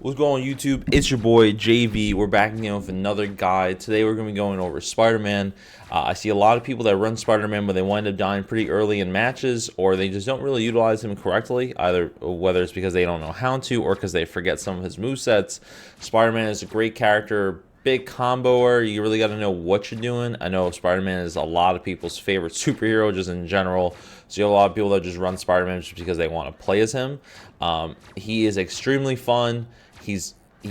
What's going on YouTube? It's your boy JV. We're back again with another guide. Today we're going to be going over Spider-Man. I see a lot of people that run Spider-Man, but they wind up dying pretty early in matches, or they just don't really utilize him correctly, either whether it's because they don't know how to or because they forget some of his movesets. Spider-Man is a great character, big comboer. You really got to know what you're doing. I know Spider-Man is a lot of people's favorite superhero just in general. So you have a lot of people that just run Spider-Man just because they want to play as him. He is extremely fun. He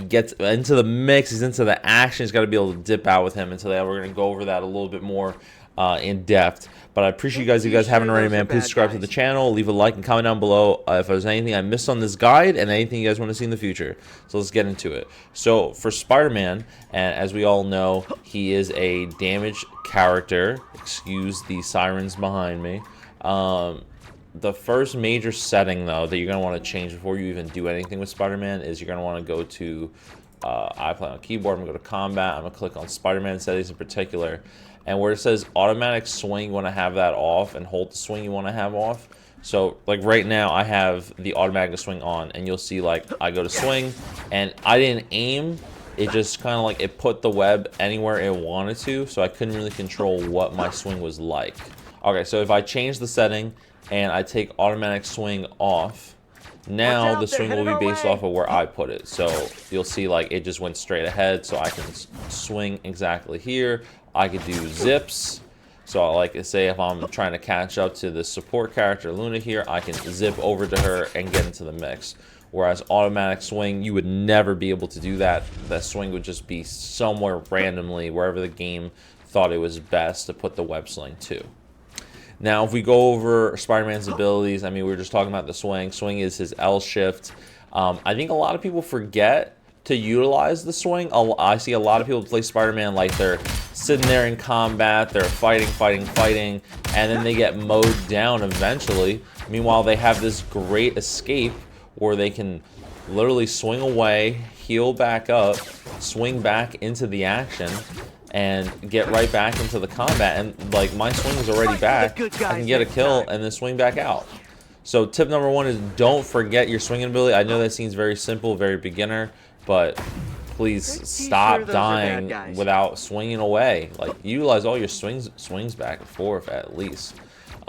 gets into the mix. He's into the action. He's got to be able to dip out with him. And today we're going to go over that a little bit more in depth. But I appreciate you guys. If you guys haven't already, man, please subscribe to the channel. Leave a like and comment down below if there's anything I missed on this guide and anything you guys want to see in the future. So let's get into it. So for Spider-Man, and as we all know, he is a damaged character. Excuse the sirens behind me. The first major setting, though, that you're going to want to change before you even do anything with Spider-Man is you're going to want to go to, I play on keyboard, I'm going to go to combat, I'm going to click on Spider-Man settings in particular, and where it says automatic swing, you want to have that off, and hold the swing you want to have off. So, like right now, I have the automatic swing on, and you'll see, like, I go to swing, and I didn't aim, it just kind of like, it put the web anywhere it wanted to, so I couldn't really control what my swing was like. Okay, so if I change the setting, and I take automatic swing off, now the swing will be based off of where I put it. So you'll see like it just went straight ahead, so I can swing exactly here. I could do zips. So like say if I'm trying to catch up to the support character Luna here, I can zip over to her and get into the mix. Whereas automatic swing, you would never be able to do that. That swing would just be somewhere randomly, wherever the game thought it was best to put the web sling to. Now, if we go over Spider-Man's abilities, I mean, we were just talking about the swing. Swing is his L shift. I think a lot of people forget to utilize the swing. I see a lot of people play Spider-Man like they're sitting there in combat, they're fighting, and then they get mowed down eventually. Meanwhile, they have this great escape where they can literally swing away, heal back up, swing back into the action, and get right back into the combat. And like my swing is already back, I can get a kill and then swing back out. So tip number one is don't forget your swinging ability. I know that seems very simple, very beginner, but please stop dying without swinging away. Like utilize all your swings back and forth at least.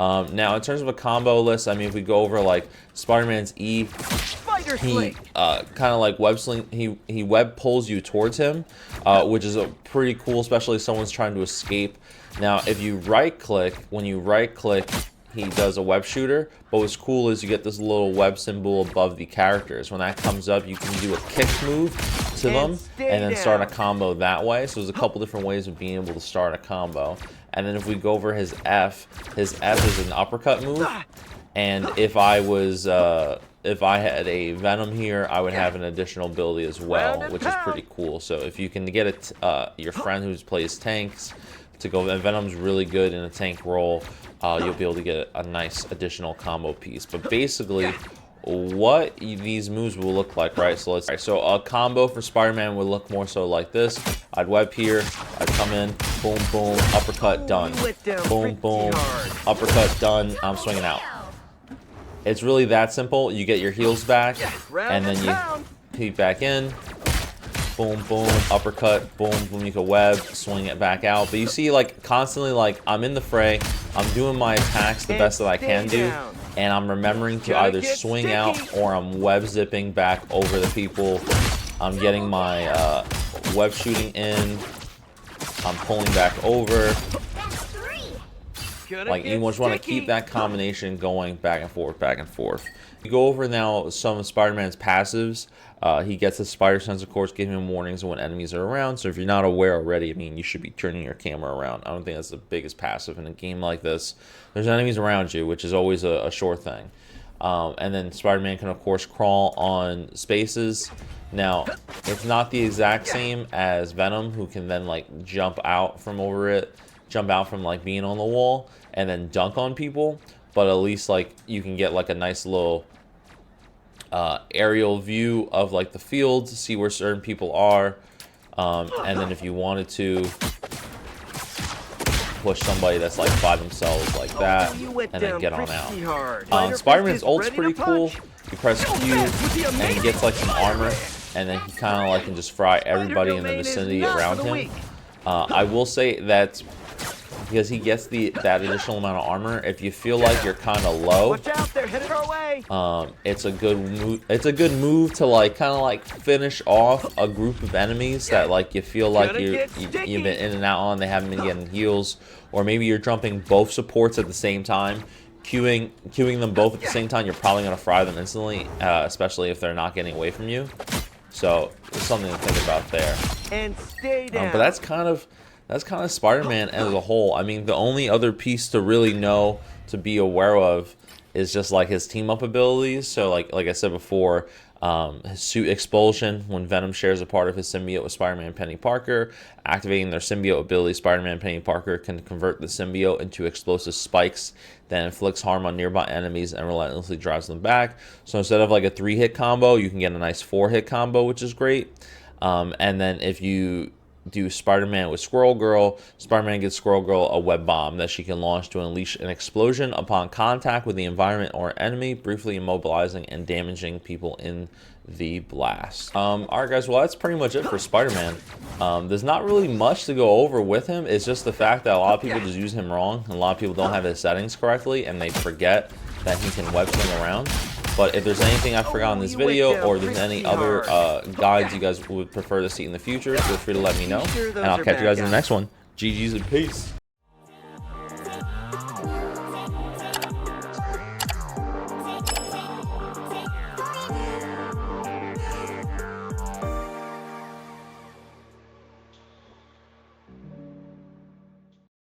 Now in terms of a combo list, I mean if we go over like Spider-Man's E, he kind of like web sling, he web pulls you towards him, which is a pretty cool, especially if someone's trying to escape. Now if you right click, when you right click, he does a web shooter, but what's cool is you get this little web symbol above the characters. When that comes up, you can do a kick move to them and then start a combo that way. So there's a couple different ways of being able to start a combo. And then if we go over his F is an uppercut move. And if I was, if I had a Venom here, I would have an additional ability as well, which is pretty cool. So if you can get it, your friend who plays tanks to go, and Venom's really good in a tank role, you'll be able to get a nice additional combo piece. But basically, what these moves will look like, right? So so a combo for Spider-Man would look more so like this. I'd web here, I'd come in, boom, boom, uppercut, done. Boom, boom, uppercut, done. I'm swinging out. It's really that simple. You get your heals back, and then you peek back in. Boom, boom, uppercut, boom, boom. You can web, swing it back out. But you see, like, constantly, like, I'm in the fray. I'm doing my attacks the best that I can do. And I'm remembering to either swing out or I'm web zipping back over the people. I'm getting my web shooting in. I'm pulling back over. Like, you just want to keep that combination going back and forth, back and forth. You go over now some of Spider-Man's passives. He gets the spider sense, of course, giving him warnings when enemies are around. So if you're not aware already, I mean, you should be turning your camera around. I don't think that's the biggest passive in a game like this. There's enemies around you, which is always a sure thing. And then Spider-Man can, of course, crawl on spaces. Now, it's not the exact same as Venom, who can then, like, jump out from over it. Jump out from like being on the wall and then dunk on people, but at least like you can get like a nice little aerial view of like the field to see where certain people are, and then if you wanted to push somebody that's like by themselves like that and then get on out. Spider-Man's ult's pretty cool. You press Q and he gets like some armor, and then he kind of like can just fry everybody in the vicinity around him. I will say that because he gets that additional amount of armor, if you feel like you're kind of low, Watch out, they're headed our way. it's a good move. It's a good move to like kind of like finish off a group of enemies that like you feel like you've been in and out on. They haven't been getting heals, or maybe you're jumping both supports at the same time. Queuing them both at the same time, you're probably gonna fry them instantly, especially if they're not getting away from you. So it's something to think about there. And stay down. But that's kind of Spider-Man as a whole. I mean, the only other piece to really know, to be aware of, is just like his team up abilities. So like I said before, his suit expulsion, when Venom shares a part of his symbiote with Spider-Man and Penny Parker, activating their symbiote ability, Spider-Man and Penny Parker can convert the symbiote into explosive spikes that inflicts harm on nearby enemies and relentlessly drives them back. So instead of like a 3-hit combo, you can get a nice 4-hit combo, which is great. And then if you do Spider-Man with Squirrel Girl, Spider-Man gives Squirrel Girl a web bomb that she can launch to unleash an explosion upon contact with the environment or enemy, briefly immobilizing and damaging people in the blast. Alright guys, well that's pretty much it for Spider-Man. There's not really much to go over with him. It's just the fact that a lot of people just use him wrong, and a lot of people don't have his settings correctly, and they forget that he can web swing around. But if there's anything I forgot in this video, or there's any other guides you guys would prefer to see in the future, feel free to let me know, and I'll catch you guys in the next one. GG's and peace.